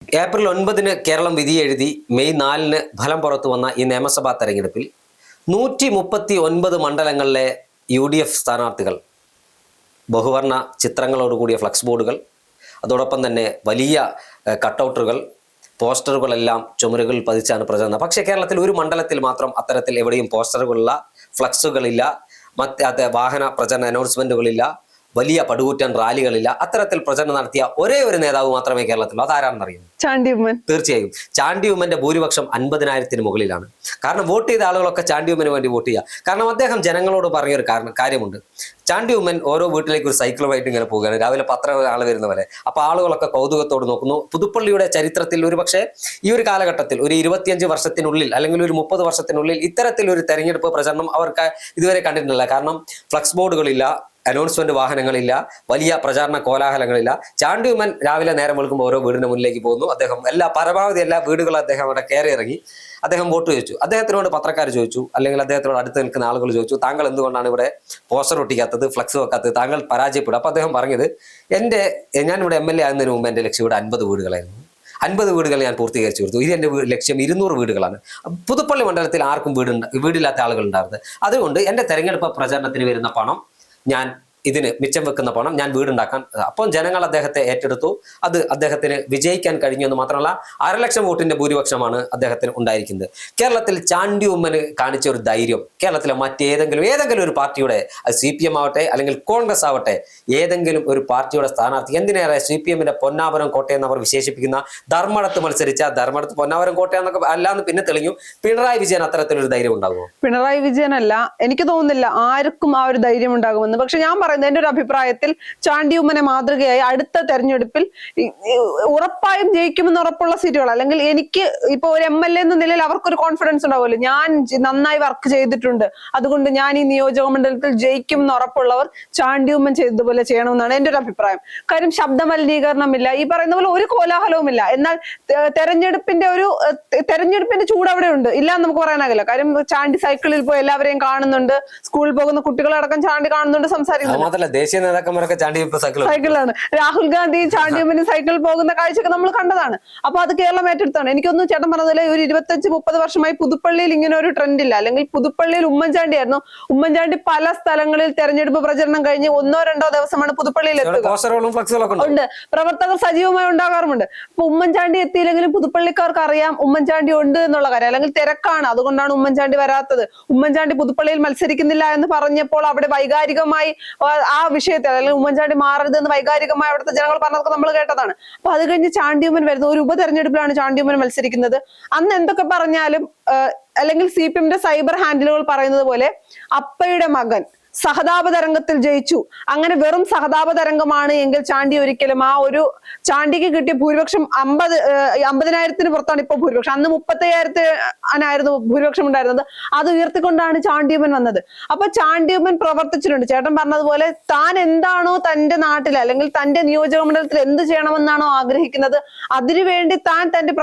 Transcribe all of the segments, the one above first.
April 9 Keralam വിധിയെഴുതി May 4 ഫലം പുറത്തു വന്ന ഈ നിയമസഭാ തെരഞ്ഞെടുപ്പിൽ 139 മണ്ഡലങ്ങളിലെ UDF സ്ഥാനാർത്ഥികൾ ബഹുവർണ്ണ ചിത്രങ്ങളോടുകൂടിയ ഫ്ലക്സ് ബോർഡുകൾ, അതോടൊപ്പം തന്നെ വലിയ കട്ടൗട്ടുകൾ, പോസ്റ്ററുകളെല്ലാം ചുമരുകളിൽ പതിച്ചാണ് പ്രചരണം. പക്ഷേ കേരളത്തിൽ ഒരു മണ്ഡലത്തിൽ മാത്രം അത്തരത്തിൽ എവിടെയും പോസ്റ്ററുകളില്ല, ഫ്ലക്സുകളില്ല, മറ്റ് വാഹന പ്രചരണ അനൗൺസ്മെന്റുകളില്ല, വലിയ പടുകൂറ്റൻ റാലികളില്ല. അത്തരത്തിൽ പ്രചരണം നടത്തിയ ഒരേ ഒരു നേതാവ് മാത്രമേ കേരളത്തിലുള്ളൂ. അതാരാണെന്ന് അറിയുന്നു? ചാണ്ടി ഉമ്മൻ. തീർച്ചയായും ചാണ്ടി ഉമ്മന്റെ ഭൂരിപക്ഷം 50,000-ന് മുകളിലാണ്. കാരണം വോട്ട് ചെയ്ത ആളുകളൊക്കെ ചാണ്ടി ഉമ്മന് വേണ്ടി വോട്ട് ചെയ്യുക. കാരണം അദ്ദേഹം ജനങ്ങളോട് പറഞ്ഞൊരു കാര്യമുണ്ട്. ചാണ്ടി ഉമ്മൻ ഓരോ വീട്ടിലേക്ക് ഒരു സൈക്കിളുമായിട്ട് ഇങ്ങനെ പോവുകയാണ്, രാവിലെ 10 ആൾ വരുന്ന പോലെ. അപ്പോൾ ആളുകളൊക്കെ കൗതുകത്തോട് നോക്കുന്നു. പുതുപ്പള്ളിയുടെ ചരിത്രത്തിൽ ഒരുപക്ഷെ ഈ ഒരു കാലഘട്ടത്തിൽ ഒരു 25 വർഷത്തിനുള്ളിൽ അല്ലെങ്കിൽ ഒരു 30 വർഷത്തിനുള്ളിൽ ഇത്തരത്തിലൊരു തെരഞ്ഞെടുപ്പ് പ്രചരണം അവർക്ക് ഇതുവരെ കണ്ടിട്ടില്ല. കാരണം ഫ്ലക്സ് ബോർഡുകളില്ല, അനൗൺസ്മെന്റ് വാഹനങ്ങളില്ല, വലിയ പ്രചാരണ കോലാഹലങ്ങളില്ല. ചാണ്ടി ഉമ്മൻ രാവിലെ നേരം വെളുക്കുമ്പോൾ ഓരോ വീടിന് മുന്നിലേക്ക് പോകുന്നു. അദ്ദേഹം പരമാവധി എല്ലാ വീടുകളും അദ്ദേഹം അവിടെ കയറി ഇറങ്ങി അദ്ദേഹം വോട്ട് ചോദിച്ചു. അദ്ദേഹത്തിനോട് പത്രക്കാർ ചോദിച്ചു, അല്ലെങ്കിൽ അദ്ദേഹത്തിനോട് അടുത്ത് നിൽക്കുന്ന ആളുകൾ ചോദിച്ചു, താങ്കൾ എന്തുകൊണ്ടാണ് ഇവിടെ പോസ്റ്റർ ഒട്ടിക്കാത്തത്, ഫ്ലക്സ് വെക്കാത്തത്, താങ്കൾ പരാജയപ്പെടും? അപ്പൊ അദ്ദേഹം പറഞ്ഞത്, ഞാനിവിടെ MLA ആകുന്നതിന് മുമ്പ് എൻ്റെ ലക്ഷ്യം ഇവിടെ 50 വീടുകളായിരുന്നു. 50 വീടുകൾ ഞാൻ പൂർത്തീകരിച്ചു കൊടുത്തു. ഇത് എൻ്റെ ലക്ഷ്യം 200 വീടുകളാണ്. പുതുപ്പള്ളി മണ്ഡലത്തിൽ ആർക്കും വീടില്ലാത്ത ആളുകൾ ഉണ്ടായിരുന്നത്. അതുകൊണ്ട് എൻ്റെ തെരഞ്ഞെടുപ്പ് പ്രചാരണത്തിന് വരുന്ന പണം, ഞാൻ ഇതിന് മിച്ചം വെക്കുന്ന പണം ഞാൻ വീടുണ്ടാക്കാൻ. അപ്പോൾ ജനങ്ങൾ അദ്ദേഹത്തെ ഏറ്റെടുത്തു. അത് അദ്ദേഹത്തിന് വിജയിക്കാൻ കഴിഞ്ഞു എന്ന് മാത്രമല്ല 1,00,000 വോട്ടിന്റെ ഭൂരിപക്ഷമാണ് അദ്ദേഹത്തിന് ഉണ്ടായിരിക്കുന്നത്. കേരളത്തിൽ ചാണ്ടി ഉമ്മന് കാണിച്ച ഒരു ധൈര്യം കേരളത്തിലെ ഏതെങ്കിലും ഒരു പാർട്ടിയുടെ, CPM ആവട്ടെ അല്ലെങ്കിൽ കോൺഗ്രസ് ആവട്ടെ, ഏതെങ്കിലും ഒരു പാർട്ടിയുടെ സ്ഥാനാർത്ഥി, എന്തിനേറെ CPM-ന്റെ പൊന്നാപുരം കോട്ടയെന്ന് അവർ വിശേഷിപ്പിക്കുന്ന ധർമ്മടത്ത് മത്സരിച്ച ധർമ്മടത്ത് പൊന്നാപുരം കോട്ടയെന്നൊക്കെ അല്ലാന്ന് പിന്നെ തെളിഞ്ഞു. പിണറായി വിജയൻ അത്തരത്തിലൊരു ധൈര്യം ഉണ്ടാകുമോ? പിണറായി വിജയനല്ല, എനിക്ക് തോന്നുന്നില്ല ആർക്കും ആ ഒരു ധൈര്യം ഉണ്ടാകുമെന്ന്. പക്ഷെ ഞാൻ എന്റെ ഒരു അഭിപ്രായത്തിൽ ചാണ്ടി ഉമ്മനെ മാതൃകയായി അടുത്ത തെരഞ്ഞെടുപ്പിൽ ഉറപ്പായും ജയിക്കുമെന്ന് ഉറപ്പുള്ള സീറ്റുകൾ, അല്ലെങ്കിൽ എനിക്ക് ഇപ്പൊ ഒരു MLA എന്ന നിലയിൽ അവർക്കൊരു കോൺഫിഡൻസ് ഉണ്ടാവുമല്ലോ, ഞാൻ നന്നായി വർക്ക് ചെയ്തിട്ടുണ്ട്, അതുകൊണ്ട് ഞാൻ ഈ നിയോജക മണ്ഡലത്തിൽ ജയിക്കുമെന്ന് ഉറപ്പുള്ളവർ ചാണ്ടി ഉമ്മൻ ചെയ്തതുപോലെ ചെയ്യണമെന്നാണ് എന്റെ ഒരു അഭിപ്രായം. കാര്യം ശബ്ദ മലിനീകരണമില്ല, ഈ പറയുന്ന പോലെ ഒരു കോലാഹലവുമില്ല. എന്നാൽ തെരഞ്ഞെടുപ്പിന്റെ ചൂട് അവിടെ ഉണ്ട്, ഇല്ല എന്ന് നമുക്ക് പറയാനാകില്ല. കാര്യം ചാണ്ടി സൈക്കിളിൽ പോയി എല്ലാവരെയും കാണുന്നുണ്ട്, സ്കൂളിൽ പോകുന്ന കുട്ടികളടക്കം ചാണ്ടി കാണുന്നുണ്ട്, സംസാരിക്കുന്നുണ്ട്. ദേശീയ നേതാക്കന്മാരൊക്കെ ചാണ്ടി സൈക്കിളാണ്. രാഹുൽ ഗാന്ധി ചാണ്ടി ഉമ്മന് സൈക്കിളിൽ പോകുന്ന കാഴ്ചയൊക്കെ നമ്മൾ കണ്ടതാണ്. അപ്പൊ അത് കേരളം ഏറ്റെടുത്താണ്. എനിക്കൊന്നും ചേട്ടൻ പറഞ്ഞതുപോലെ ഒരു 25-30 വർഷമായി പുതുപ്പള്ളിയിൽ ഇങ്ങനെ ഒരു ട്രെൻഡ് ഇല്ല. അല്ലെങ്കിൽ പുതുപ്പള്ളിയിൽ ഉമ്മൻചാണ്ടി ആയിരുന്നു. ഉമ്മൻചാണ്ടി പല സ്ഥലങ്ങളിൽ തെരഞ്ഞെടുപ്പ് പ്രചരണം കഴിഞ്ഞ് 1-2 ദിവസമാണ് പുതുപ്പള്ളിയിൽ എത്തുക. ഉണ്ട്, പ്രവർത്തകർ സജീവമായി ഉണ്ടാകാറുമുണ്ട്. അപ്പൊ ഉമ്മൻചാണ്ടി എത്തിയില്ലെങ്കിലും പുതുപ്പള്ളിക്കാർക്ക് അറിയാം ഉമ്മൻചാണ്ടി ഉണ്ട് എന്നുള്ള കാര്യം, അല്ലെങ്കിൽ തിരക്കാണ്, അതുകൊണ്ടാണ് ഉമ്മൻചാണ്ടി വരാത്തത്. ഉമ്മൻചാണ്ടി പുതുപ്പള്ളിയിൽ മത്സരിക്കുന്നില്ല എന്ന് പറഞ്ഞപ്പോൾ അവിടെ വൈകാരികമായി ആ വിഷയത്തിൽ, അല്ലെങ്കിൽ ഉമ്മൻചാണ്ടി മാറരുത് എന്ന് വൈകാരികമായി അവിടുത്തെ ജനങ്ങൾ പറഞ്ഞതൊക്കെ നമ്മൾ കേട്ടതാണ്. അപ്പൊ അത് കഴിഞ്ഞ് ചാണ്ടി ഉമ്മൻ വരുന്ന ഒരു ഉപതെരഞ്ഞെടുപ്പിലാണ് ചാണ്ടി ഉമ്മൻ മത്സരിക്കുന്നത്. അന്ന് എന്തൊക്കെ പറഞ്ഞാലും, അല്ലെങ്കിൽ CPM-ന്റെ സൈബർ ഹാൻഡിലുകൾ പറയുന്നത് പോലെ അപ്പയുടെ മകൻ സഹതാപ തരംഗത്തിൽ ജയിച്ചു, അങ്ങനെ വെറും സഹതാപ തരംഗമാണ് എങ്കിൽ ചാണ്ടി ഒരിക്കലും ആ ഒരു ചാണ്ടിക്ക് കിട്ടിയ ഭൂരിപക്ഷം 50,000-ന് പുറത്താണ് ഇപ്പോൾ ഭൂരിപക്ഷം. അന്ന് 30,000-നായിരുന്നു ഭൂരിപക്ഷം ഉണ്ടായിരുന്നത്. അത് ഉയർത്തിക്കൊണ്ടാണ് ചാണ്ടിയുമ്മൻ വന്നത്. അപ്പൊ ചാണ്ടിയുമ്മൻ പ്രവർത്തിച്ചിട്ടുണ്ട്. ചേട്ടൻ പറഞ്ഞതുപോലെ താൻ എന്താണോ തന്റെ നാട്ടിൽ അല്ലെങ്കിൽ തന്റെ നിയോജക മണ്ഡലത്തിൽ എന്ത് ചെയ്യണമെന്നാണോ ആഗ്രഹിക്കുന്നത്, അതിനുവേണ്ടി താൻ തന്റെ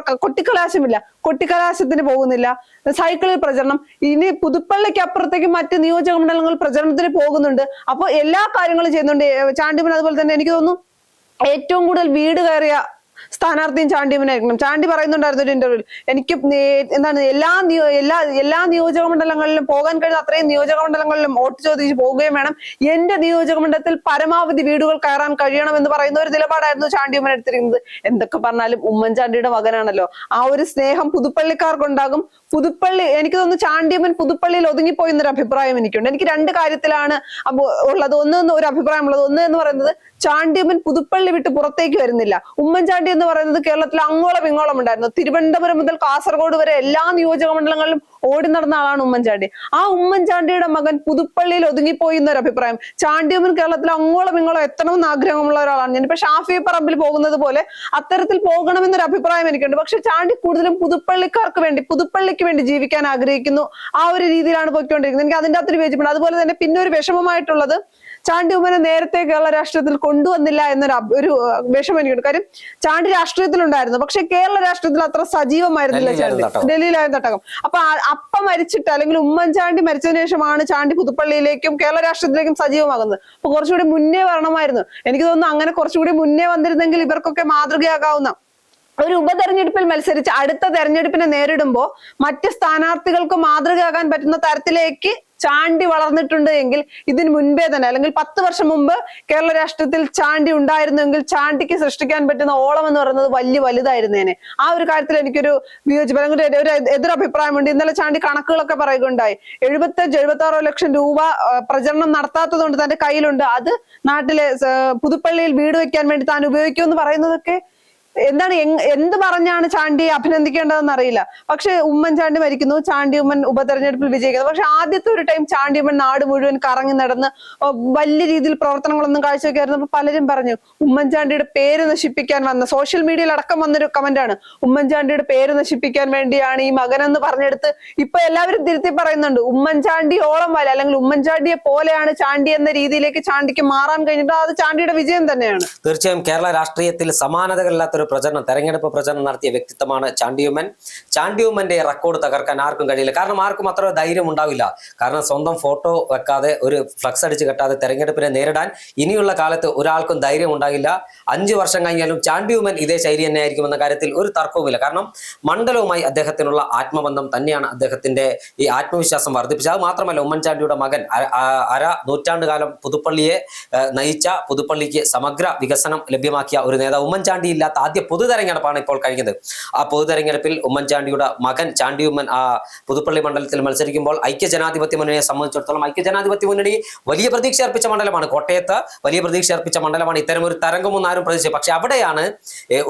കൊട്ടിക്കലാശത്തിന് പോകുന്നില്ല, സൈക്കിളിൽ പ്രചരണം. ഇനി പുതുപ്പള്ളിക്ക് അപ്പുറത്തേക്ക് മറ്റ് നിയോജക മണ്ഡലങ്ങൾ പ്രചരണത്തിന് പോകുന്നുണ്ട്. അപ്പൊ എല്ലാ കാര്യങ്ങളും ചെയ്യുന്നുണ്ട് ചാണ്ടിയുമ്മൻ. അതുപോലെ തന്നെ എനിക്ക് തോന്നുന്നു ഏറ്റവും കൂടുതൽ വീട് കയറിയ സ്ഥാനാർത്ഥിയും ചാണ്ടിയുമ്മനായിരിക്കണം. ചാണ്ടി പറയുന്നുണ്ടായിരുന്നു ഒരു ഇന്റർവ്യൂവിൽ, എനിക്ക് എല്ലാ നിയോജക മണ്ഡലങ്ങളിലും പോകാൻ കഴിയുന്ന അത്രയും നിയോജക മണ്ഡലങ്ങളിലും വോട്ട് ചോദിച്ച് പോവുകയും വേണം, എന്റെ നിയോജക മണ്ഡലത്തിൽ പരമാവധി വീടുകൾ കയറാൻ കഴിയണം എന്ന് പറയുന്ന ഒരു നിലപാടായിരുന്നു ചാണ്ടിയുമ്മൻ എടുത്തിരിക്കുന്നത്. എന്തൊക്കെ പറഞ്ഞാലും ഉമ്മൻചാണ്ടിയുടെ മകനാണല്ലോ, ആ ഒരു സ്നേഹം പുതുപ്പള്ളിക്കാർക്കുണ്ടാകും. എനിക്ക് തോന്നുന്നു ചാണ്ടിയുമ്മൻ പുതുപ്പള്ളിയിൽ ഒതുങ്ങിപ്പോയി എന്നൊരു അഭിപ്രായം എനിക്കുണ്ട്. എനിക്ക് 2 കാര്യത്തിലാണ് ഉള്ളത്. ഒരു അഭിപ്രായം ഉള്ളത്. ഒന്ന് എന്ന് പറയുന്നത്, ചാണ്ടിയുമ്മൻ പുതുപ്പള്ളി വിട്ട് പുറത്തേക്ക് വരുന്നില്ല. ഉമ്മൻചാണ്ടി എന്ന് പറയുന്നത് കേരളത്തിൽ അങ്ങോളം ഇങ്ങോളം ഉണ്ടായിരുന്നു. തിരുവനന്തപുരം മുതൽ കാസർഗോഡ് വരെ എല്ലാ നിയോജക മണ്ഡലങ്ങളിലും ഓടി നടന്ന ആളാണ് ഉമ്മൻചാണ്ടി. ആ ഉമ്മൻചാണ്ടിയുടെ മകൻ പുതുപ്പള്ളിയിൽ ഒതുങ്ങിപ്പോയി എന്നൊരു അഭിപ്രായം. ചാണ്ടിയുമ്മൻ കേരളത്തിൽ അങ്ങോളം ഇങ്ങോളം എത്തണമെന്ന് ആഗ്രഹമുള്ള ഒരാളാണ്. ഞാനിപ്പോ ഷാഫി പറമ്പിൽ പോകുന്നത് പോലെ അത്തരത്തിൽ പോകണമെന്നൊരു അഭിപ്രായം എനിക്കുണ്ട്. പക്ഷെ ചാണ്ടി കൂടുതലും പുതുപ്പള്ളിക്ക് വേണ്ടി ജീവിക്കാൻ ആഗ്രഹിക്കുന്നു. ആ ഒരു രീതിയിലാണ് പോയിക്കൊണ്ടിരിക്കുന്നത്. എനിക്ക് അതിൻ്റെ അകത്തൊരു വിയോജിപ്പുണ്ട്. അതുപോലെ തന്നെ പിന്നെ ഒരു വിഷമമായിട്ടുള്ളത്, ചാണ്ടി ഉമ്മനെ നേരത്തെ കേരള രാഷ്ട്രീയത്തിൽ കൊണ്ടുവന്നില്ല എന്നൊരു വിഷമം എനിക്കുണ്ട്. കാര്യം ചാണ്ടി രാഷ്ട്രീയത്തിലുണ്ടായിരുന്നു, പക്ഷെ കേരള രാഷ്ട്രീയത്തിൽ അത്ര സജീവമായിരുന്നില്ല ചാണ്ടി. ഡൽഹിയിലായിരുന്നു തട്ടകം. അപ്പൊ മരിച്ചിട്ട്, അല്ലെങ്കിൽ ഉമ്മൻചാണ്ടി മരിച്ചതിന് ശേഷമാണ് ചാണ്ടി പുതുപ്പള്ളിയിലേക്കും കേരള രാഷ്ട്രീയത്തിലേക്കും സജീവമാകുന്നത്. അപ്പൊ കുറച്ചുകൂടി മുന്നേ വരണമായിരുന്നു. എനിക്ക് തോന്നുന്നു അങ്ങനെ കുറച്ചുകൂടി മുന്നേ വന്നിരുന്നെങ്കിൽ ഇവർക്കൊക്കെ മാതൃകയാകാവുന്ന ഒരു ഉപതെരഞ്ഞെടുപ്പിൽ മത്സരിച്ച് അടുത്ത തെരഞ്ഞെടുപ്പിനെ നേരിടുമ്പോൾ മറ്റ് സ്ഥാനാർത്ഥികൾക്ക് മാതൃകയാകാൻ പറ്റുന്ന തരത്തിലേക്ക് ചാണ്ടി വളർന്നിട്ടുണ്ട് എങ്കിൽ ഇതിന് മുൻപേ തന്നെ, അല്ലെങ്കിൽ 10 വർഷം മുമ്പ് കേരള രാഷ്ട്രീയത്തിൽ ചാണ്ടി ഉണ്ടായിരുന്നെങ്കിൽ ചാണ്ടിക്ക് സൃഷ്ടിക്കാൻ പറ്റുന്ന ഓളം എന്ന് പറയുന്നത് വലുതായിരുന്നേനെ. ആ ഒരു കാര്യത്തിൽ എനിക്കൊരു വിയോജിപ്പ്, അല്ലെങ്കിൽ ഒരു എതിരഭിപ്രായമുണ്ട്. ഇന്നലെ ചാണ്ടി കണക്കുകളൊക്കെ പറയുകയുണ്ടായി. 75-76 ലക്ഷം രൂപ പ്രചരണം നടത്താത്തത് കൊണ്ട് തന്റെ കയ്യിലുണ്ട്, അത് നാട്ടിലെ പുതുപ്പള്ളിയിൽ വീട് വെക്കാൻ വേണ്ടി താൻ ഉപയോഗിക്കുമെന്ന് പറയുന്നതൊക്കെ എന്താണ്, എന്ത് പറഞ്ഞാണ് ചാണ്ടിയെ അഭിനന്ദിക്കേണ്ടതെന്ന് അറിയില്ല. പക്ഷെ ഉമ്മൻചാണ്ടി മരിക്കുന്നു, ചാണ്ടി ഉമ്മൻ ഉപതെരഞ്ഞെടുപ്പിൽ വിജയിക്കുന്നു. പക്ഷെ ആദ്യത്തെ ഒരു ടൈം ചാണ്ടി ഉമ്മൻ നാട് മുഴുവൻ കറങ്ങി നടന്ന് വലിയ രീതിയിൽ പ്രവർത്തനങ്ങളൊന്നും കാഴ്ചവെക്കായിരുന്നു. പലരും പറഞ്ഞു ഉമ്മൻചാണ്ടിയുടെ പേര് നശിപ്പിക്കാൻ വന്ന, സോഷ്യൽ മീഡിയയിൽ അടക്കം വന്നൊരു കമന്റാണ്, ഉമ്മൻചാണ്ടിയുടെ പേര് നശിപ്പിക്കാൻ വേണ്ടിയാണ് ഈ മകനെന്ന് പറഞ്ഞെടുത്ത് ഇപ്പൊ എല്ലാവരും തിരുത്തി പറയുന്നുണ്ട്. ഉമ്മൻചാണ്ടിയോളം വല, അല്ലെങ്കിൽ ഉമ്മൻചാണ്ടിയെ പോലെയാണ് ചാണ്ടി എന്ന രീതിയിലേക്ക് ചാണ്ടിക്ക് മാറാൻ കഴിഞ്ഞിട്ട് അത് ചാണ്ടിയുടെ വിജയം തന്നെയാണ്. തീർച്ചയായും കേരള രാഷ്ട്രീയത്തിൽ സമാനതകളില്ലാത്തൊരു തെരഞ്ഞെടുപ്പ് പ്രചരണം നടത്തിയ വ്യക്തിത്വമാണ് ചാണ്ടി ഉമ്മൻ. ചാണ്ടി ഉമ്മന്റെ റെക്കോർഡ് തകർക്കാൻ ആർക്കും കഴിയില്ല. കാരണം ആർക്കും അത്ര ധൈര്യം ഉണ്ടാവില്ല. കാരണം സ്വന്തം ഫോട്ടോ വെക്കാതെ, ഒരു ഫ്ലക്സ് അടിച്ച് കെട്ടാതെ തെരഞ്ഞെടുപ്പിനെ നേരിടാൻ ഇനിയുള്ള കാലത്ത് ഒരാൾക്കും ധൈര്യം ഉണ്ടാകില്ല. 5 വർഷം കഴിഞ്ഞാലും ചാണ്ടി ഉമ്മൻ ഇതേ ശൈലി തന്നെ ആയിരിക്കുമെന്ന കാര്യത്തിൽ ഒരു തർക്കവുമില്ല. കാരണം മണ്ഡലവുമായി അദ്ദേഹത്തിനുള്ള ആത്മബന്ധം തന്നെയാണ് അദ്ദേഹത്തിന്റെ ഈ ആത്മവിശ്വാസം വർദ്ധിപ്പിച്ചത്. അത് മാത്രമല്ല, ഉമ്മൻചാണ്ടിയുടെ മകൻ അര നൂറ്റാണ്ടുകാലം പുതുപ്പള്ളിയെ നയിച്ച, പുതുപ്പള്ളിക്ക് സമഗ്ര വികസനം ലഭ്യമാക്കിയ ഒരു നേതാവ്. ഉമ്മൻചാണ്ടി ഇല്ലാത്ത ആദ്യ പൊതുതെരഞ്ഞെടുപ്പാണ് ഇപ്പോൾ കഴിഞ്ഞത്. ആ പൊതുതെരഞ്ഞെടുപ്പിൽ ഉമ്മൻചാണ്ടിയുടെ മകൻ ചാണ്ടി ഉമ്മൻ ആ പുതുപ്പള്ളി മണ്ഡലത്തിൽ മത്സരിക്കുമ്പോൾ ഐക്യജനാധിപത്യ മുന്നണിയെ സംബന്ധിച്ചിടത്തോളം ഐക്യജനാധിപത്യ മുന്നണി വലിയ പ്രതീക്ഷ അർപ്പിച്ച മണ്ഡലമാണ്. കോട്ടയത്ത് വലിയ പ്രതീക്ഷ അർപ്പിച്ച മണ്ഡലമാണ്. ഇത്തരം ഒരു തരംഗമൊന്നും ആരും പ്രതീക്ഷിച്ചു. പക്ഷെ അവിടെയാണ്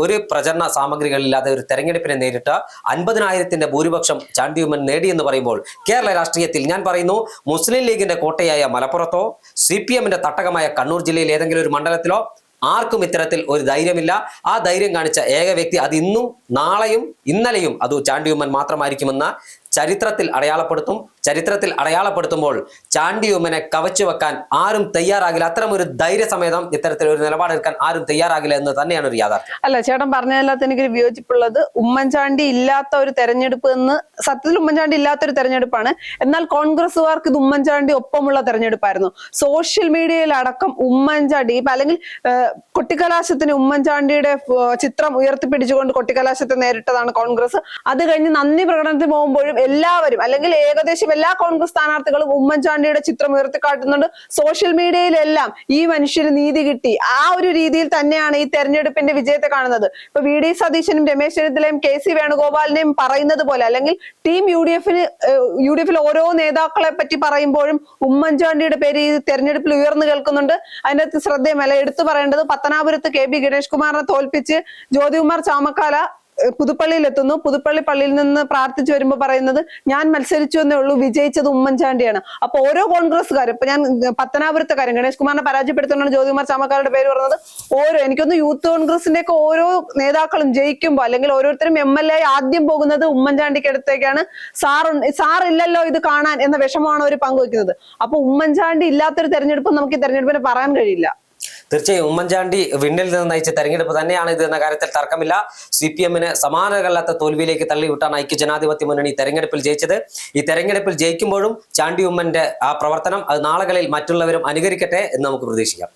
ഒരു പ്രചരണ സാമഗ്രികളില്ലാതെ ഒരു തെരഞ്ഞെടുപ്പിനെ നേരിട്ട് 50,000-ന്റെ ഭൂരിപക്ഷം ചാണ്ടി ഉമ്മൻ നേടിയെന്ന് പറയുമ്പോൾ കേരള രാഷ്ട്രീയത്തിൽ ഞാൻ പറയുന്നു, മുസ്ലിം ലീഗിന്റെ കോട്ടയായ മലപ്പുറത്തോ CPM-ന്റെ തട്ടകമായ കണ്ണൂർ ജില്ലയിൽ ഏതെങ്കിലും ഒരു മണ്ഡലത്തിലോ ആർക്കും ഇത്തരത്തിൽ ഒരു ധൈര്യമില്ല. ആ ധൈര്യം കാണിച്ച ഏക വ്യക്തി അത് ഇന്നും നാളെയും ഇന്നലെയും അത് ചാണ്ടി ഉമ്മൻ മാത്രമായിരിക്കുമെന്ന് ചരിത്രത്തിൽ അടയാളപ്പെടുത്തുമ്പോൾ ചാണ്ടി ഉമ്മനെ കവച്ചു വെക്കാൻ ആരും തയ്യാറാകില്ല. അത്തരം ഒരു ധൈര്യസമേതം ഇത്തരത്തിൽ ഒരു നിലപാടെടുക്കാൻ ആരും തയ്യാറാകില്ല എന്ന് തന്നെയാണ് ഒരു യാഥാർത്ഥ്യം. അല്ല, ചേട്ടൻ പറഞ്ഞതിനകത്ത് എനിക്കൊരു വിയോജിപ്പുള്ളത്, ഉമ്മൻചാണ്ടി ഇല്ലാത്ത ഒരു തെരഞ്ഞെടുപ്പ് എന്ന് സത്യത്തിൽ ഉമ്മൻചാണ്ടി ഇല്ലാത്തൊരു തെരഞ്ഞെടുപ്പാണ്. എന്നാൽ കോൺഗ്രസുകാർക്ക് ഇത് ഉമ്മൻചാണ്ടി ഒപ്പമുള്ള തെരഞ്ഞെടുപ്പായിരുന്നു. സോഷ്യൽ മീഡിയയിൽ അടക്കം ഉമ്മൻചാണ്ടി അല്ലെങ്കിൽ കൊട്ടിക്കലാശത്തിന് ഉമ്മൻചാണ്ടിയുടെ ചിത്രം ഉയർത്തിപ്പിടിച്ചുകൊണ്ട് കൊട്ടിക്കലാശത്തെ നേരിട്ടതാണ് കോൺഗ്രസ്. അത് കഴിഞ്ഞ് നന്ദി പ്രകടനത്തിന് പോകുമ്പോഴും എല്ലാവരും, അല്ലെങ്കിൽ ഏകദേശം എല്ലാ കോൺഗ്രസ് സ്ഥാനാർത്ഥികളും ഉമ്മൻചാണ്ടിയുടെ ചിത്രം ഉയർത്തിക്കാട്ടുന്നുണ്ട്. സോഷ്യൽ മീഡിയയിലെല്ലാം ഈ മനുഷ്യന് നീതി കിട്ടി, ആ ഒരു രീതിയിൽ തന്നെയാണ് ഈ തെരഞ്ഞെടുപ്പിന്റെ വിജയത്തെ കാണുന്നത്. ഇപ്പൊ VD സതീശനും രമേശ് ചെന്നിത്തലയും KC വേണുഗോപാലിനെയും പറയുന്നത് പോലെ, അല്ലെങ്കിൽ ടീം UDF-ൽ ഓരോ നേതാക്കളെ പറ്റി പറയുമ്പോഴും ഉമ്മൻചാണ്ടിയുടെ പേര് ഈ തെരഞ്ഞെടുപ്പിൽ ഉയർന്നു കേൾക്കുന്നുണ്ട്. അതിനകത്ത് ശ്രദ്ധേയമല്ല എടുത്തു പറയേണ്ടത്, പത്തനാപുരത്ത് KB ഗണേഷ് കുമാറിനെ തോൽപ്പിച്ച് ജ്യോതികുമാർ ചാമക്കാല പുതുപ്പള്ളിയിൽ എത്തുന്നു. പുതുപ്പള്ളി പള്ളിയിൽ നിന്ന് പ്രാർത്ഥിച്ചു വരുമ്പോൾ പറയുന്നത്, ഞാൻ മത്സരിച്ചു എന്നേ ഉള്ളൂ, വിജയിച്ചത് ഉമ്മൻചാണ്ടിയാണ്. അപ്പൊ ഓരോ കോൺഗ്രസ്സുകാരും, ഇപ്പൊ ഞാൻ പത്തനാപുരത്തെ കാര്യം, ഗണേഷ് കുമാറിനെ പരാജയപ്പെടുത്തുകൊണ്ടാണ് ജ്യോതികുമാർ ചാമക്കാരുടെ പേര് പറഞ്ഞത്. എനിക്കൊന്ന് യൂത്ത് കോൺഗ്രസിന്റെ ഒക്കെ ഓരോ നേതാക്കളും ജയിക്കുമ്പോൾ, അല്ലെങ്കിൽ ഓരോരുത്തരും MLA ആദ്യം പോകുന്നത് ഉമ്മൻചാണ്ടിക്ക് അടുത്തേക്കാണ്. സാർ ഇല്ലല്ലോ ഇത് കാണാൻ എന്ന വിഷമമാണ് അവർ പങ്കുവെക്കുന്നത്. അപ്പൊ ഉമ്മൻചാണ്ടി ഇല്ലാത്തൊരു തെരഞ്ഞെടുപ്പ് നമുക്ക് ഈ തെരഞ്ഞെടുപ്പിനെ പറയാൻ കഴിയില്ല. തീർച്ചയായും ഉമ്മൻചാണ്ടി വിണ്ണിൽ നിന്ന് നയിച്ച തെരഞ്ഞെടുപ്പ് തന്നെയാണ് ഇത് എന്ന കാര്യത്തിൽ തർക്കമില്ല. CPM-ന് സമാനതകളില്ലാത്ത തോൽവിയിലേക്ക് തള്ളിവിട്ടാണ് ഐക്യജനാധിപത്യ മുന്നണി തെരഞ്ഞെടുപ്പിൽ ജയിച്ചത്. ഈ തെരഞ്ഞെടുപ്പിൽ ജയിക്കുമ്പോഴും ചാണ്ടി ഉമ്മന്റെ ആ പ്രവർത്തനം അത് നാളുകളിൽ മറ്റുള്ളവരും അനുകരിക്കട്ടെ എന്ന് നമുക്ക് പ്രതീക്ഷിക്കാം.